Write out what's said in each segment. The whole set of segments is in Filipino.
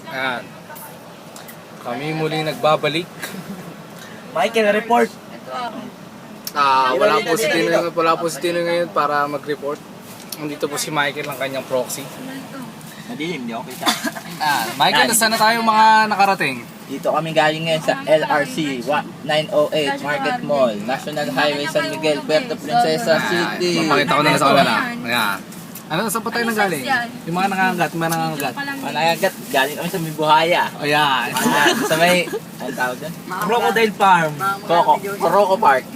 Ayan. Kami muling nagbabalik. Michael, report. Wala po si Tino ngayon para mag-report. Nandito po si Michael ng kanyang proxy. Madilim, di ako kita. Michael, saan na tayo mga nakarating? Dito kami galing ngayon sa LRC 908 Market Mall, National Highway San Miguel, Puerto Princesa City. Papakita ko na lang sa kanila. Ayan. Ano, saan pa tayo nanggaling? Yung mga nangangagat, Managagat, galing kami sa Mibuhaya. Ayan. Sa may, anong tawag doon? Crocodile Farm. Croco Park.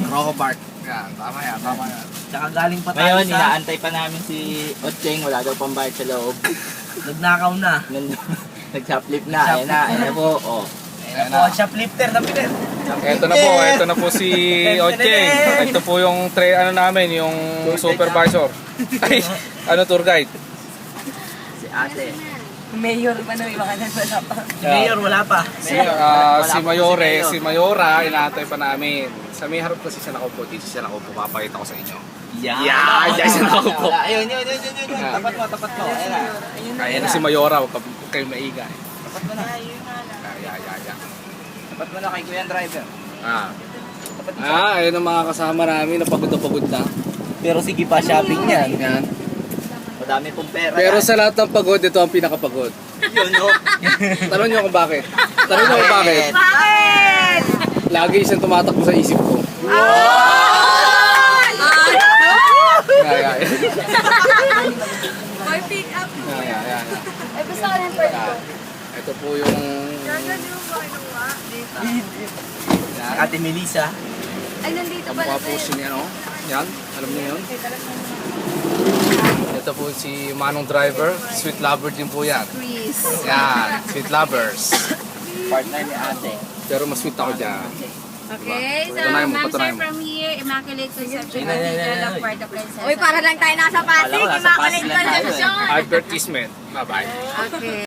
Croco Park. Ayan, tama yan. Tsaka galing pa tayo Ngayon, sa... inaantay pa namin si Ocheng, wala daw pang bayad sa loob. Nagnakaw na. Nag-shoplift na, ayan po. Oh. Ayan po, shoplifter na pinit. Ito na po si Ocheng. Ito po yung namin, yung supervisor. Ay, tour guide. Si ate. Mayor pa na, iba ka na wala pa. Mayor, wala pa. Si Mayora, inaantay pa namin. Sa may harap kasi siya nakaupo, dito siya nakaupo, papakita ko sa inyo. Yeah, siya nakaupo. Ayun. Tapat mo. Ayan na si Mayora, huwag kayo maingay. Tapat mo na. Tapat mo na kay Kuya Driver. Ayun ang mga kasama namin, napagod na. Pero sige pa, shopping yan. Yan. Madami pong pera. Pero sa lahat ng pagod, ito ang pinakapagod. Yun, no? Tanong nyo kung bakit. Bakit? Lagi siyang tumatakbo sa isip ko. Boy, pick up. Yan. Ay, basta ka ng part ko. Ito po yung... Ate Melissa. Ay, nandito Ang pala mukha po si yan, alam niyo yun? Ito po si Manong Driver, sweet lover din po yan. Chris. Yan, sweet lovers. Partner ni ate. Pero mas sweet ako dyan. Okay, so Patunayan mo, ma'am patunayan sir mo. from here, Immaculate Conception Ay, Cathedral of Puerto Princesa. Uy, para lang tayo nasa Pasig. Kala ko nasa Immaculate Pasig lang tayo, eh. Conception. Advertisement. Bye-bye. Okay.